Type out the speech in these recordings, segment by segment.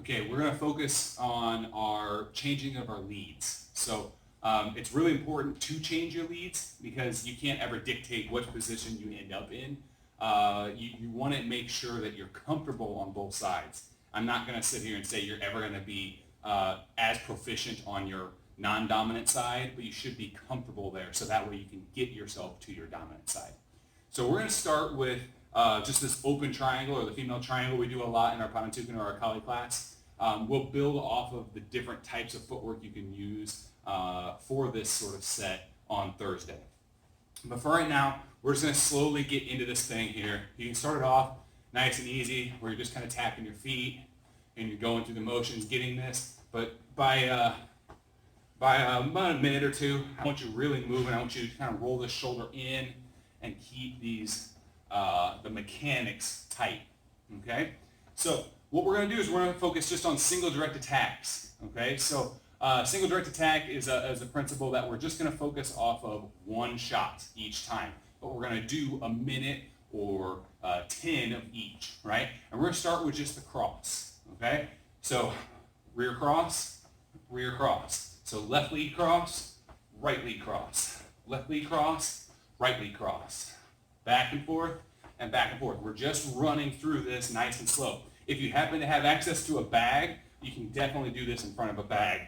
Okay, we're going to focus on our changing of our leads. So it's really important to change your leads because you can't ever dictate what position you end up in. You want to make sure that you're comfortable on both sides. I'm not going to sit here and say you're ever going to be as proficient on your non-dominant side, but you should be comfortable there so that way you can get yourself to your dominant side. So we're going to start with just this open triangle or the female triangle we do a lot in our Panantukan or our Kali class. We'll build off of the different types of footwork you can use for this sort of set on Thursday. But for right now, we're just going to slowly get into this thing here. You can start it off nice and easy where you're just kind of tapping your feet and you're going through the motions getting this. But by about a minute or two, I want you really moving. I want you to kind of roll this shoulder in and keep these the mechanics tight. Okay? So what we're going to do is we're going to focus just on single direct attacks. Okay? So single direct attack is a principle that we're just going to focus off of one shot each time. But we're going to do a minute or 10 of each, right? And we're going to start with just the cross. Okay? So rear cross, rear cross. So left lead cross, right lead cross. Left lead cross, right lead cross. Back and forth and back and forth. We're just running through this nice and slow. If you happen to have access to a bag, you can definitely do this in front of a bag.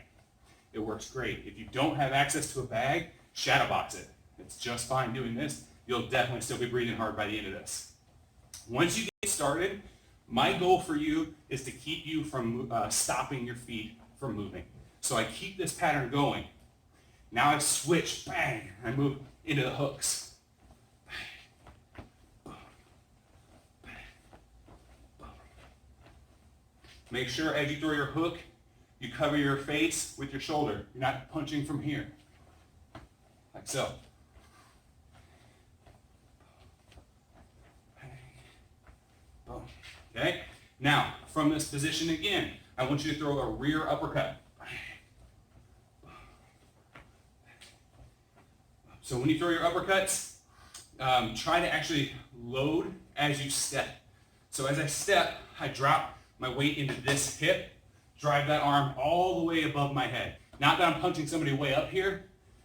It works great. If you don't have access to a bag, shadow box it. It's just fine doing this. You'll definitely still be breathing hard by the end of this. Once you get started, my goal for you is to keep you from stopping your feet from moving. So I keep this pattern going. Now I switch, bang, I move into the hooks. Make sure as you throw your hook, you cover your face with your shoulder. You're not punching from here, like so. Okay? Now, from this position again, I want you to throw a rear uppercut. So when you throw your uppercuts, try to actually load as you step. So as I step, I drop my weight into this hip, drive that arm all the way above my head. Not that I'm punching somebody way up here,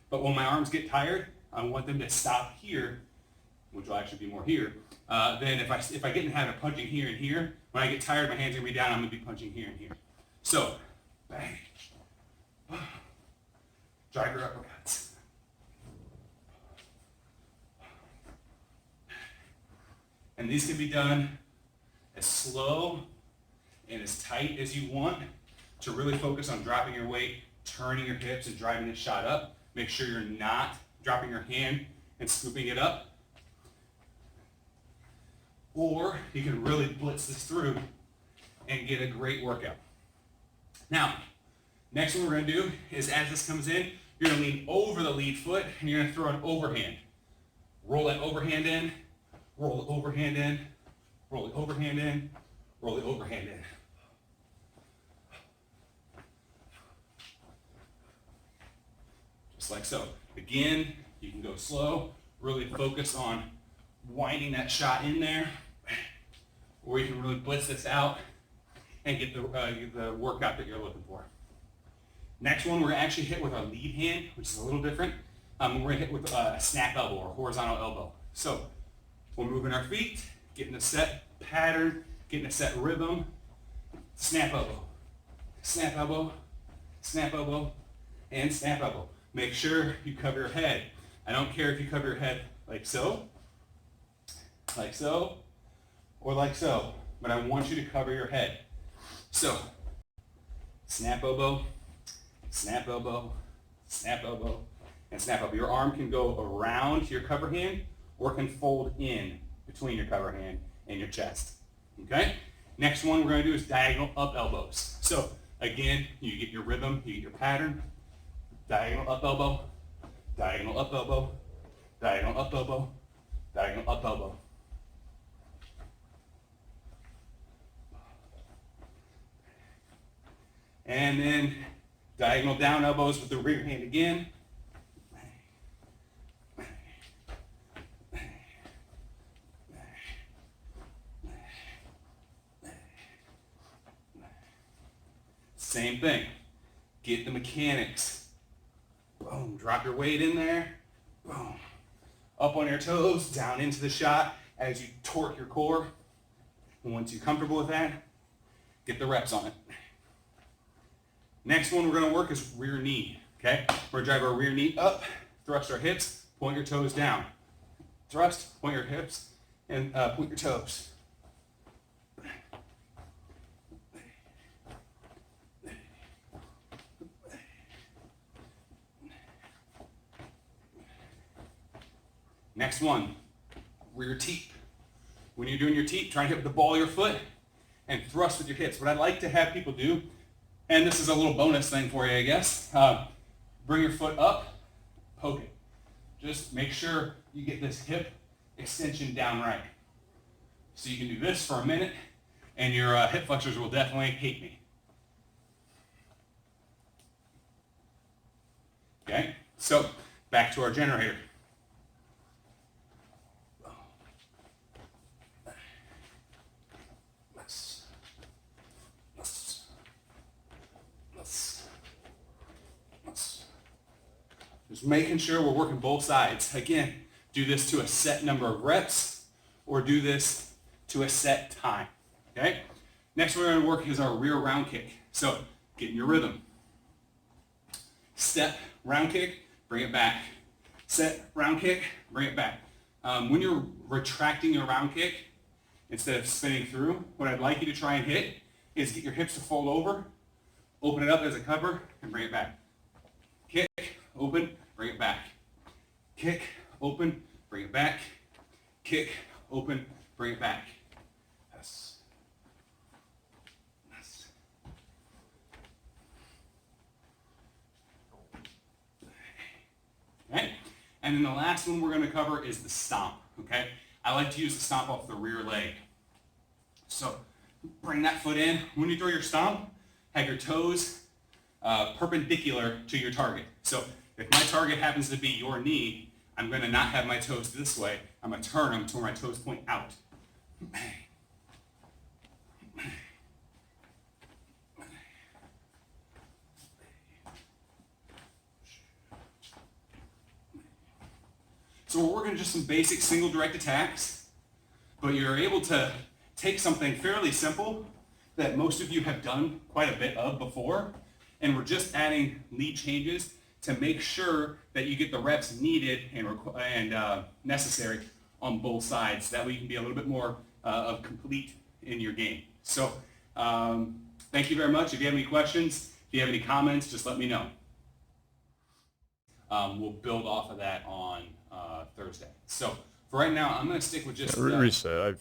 but when my arms get tired, I want them to stop here, which will actually be more here. Then if I get in the habit of punching here and here, when I get tired, my hands are going to be down, I'm going to be punching here and here. So, bang, drive your uppercuts. And these can be done as slow and as tight as you want to really focus on dropping your weight, turning your hips, and driving this shot up. Make sure you're not dropping your hand and scooping it up. Or you can really blitz this through and get a great workout. Now, next one we're going to do is as this comes in, you're going to lean over the lead foot and you're going to throw an overhand. Roll that overhand in, roll the overhand in, roll the overhand in, roll the overhand in. Just like so. Again, you can go slow, really focus on winding that shot in there, or you can really blitz this out and get the workout that you're looking for. Next one, we're going to actually hit with our lead hand, which is a little different. We're going to hit with a snap elbow or horizontal elbow. So we're moving our feet, getting a set pattern, getting a set rhythm. Snap elbow, snap elbow, snap elbow, and snap elbow. Make sure you cover your head. I don't care if you cover your head like so, or like so, but I want you to cover your head. So, snap elbow, snap elbow, snap elbow, and snap elbow. Your arm can go around your cover hand or can fold in between your cover hand and your chest. Okay? Next one we're going to do is diagonal up elbows. So, again, you get your rhythm, you get your pattern. Diagonal up elbow, diagonal up elbow, diagonal up elbow, diagonal up elbow. And then diagonal down elbows with the rear hand again. Same thing. Get the mechanics. Boom, drop your weight in there. Boom. Up on your toes, down into the shot as you torque your core. And once you're comfortable with that, get the reps on it. Next one we're gonna work is rear knee, okay? We're gonna drive our rear knee up, thrust our hips, point your toes down. Thrust, point your hips, and point your toes. Next one, rear teep. When you're doing your teep, try and hit with the ball of your foot and thrust with your hips. What I'd like to have people do, and this is a little bonus thing for you, I guess, bring your foot up, poke it. Just make sure you get this hip extension down right. So you can do this for a minute, and your hip flexors will definitely hate me. Okay, so back to our generator. Just making sure we're working both sides. Again, do this to a set number of reps or do this to a set time, okay? Next we're going to work is our rear round kick. So get in your rhythm. Step, round kick, bring it back. Set, round kick, bring it back. When you're retracting your round kick, instead of spinning through, what I'd like you to try and hit is get your hips to fold over, open it up as a cover, and bring it back. Kick, open, bring it back. Kick, open, bring it back. Kick, open, bring it back. Yes. Yes. Okay. And then the last one we're going to cover is the stomp. Okay. I like to use the stomp off the rear leg. So bring that foot in. When you throw your stomp, have your toes perpendicular to your target. So if my target happens to be your knee, I'm going to not have my toes this way. I'm going to turn them to where my toes point out. So we're working just some basic single direct attacks, but you're able to take something fairly simple that most of you have done quite a bit of before, and we're just adding lead changes to make sure that you get the reps needed and necessary on both sides. That way you can be a little bit more of complete in your game. So thank you very much. If you have any questions, if you have any comments, just let me know. We'll build off of that on Thursday. So for right now, I'm going to stick with just... Reset.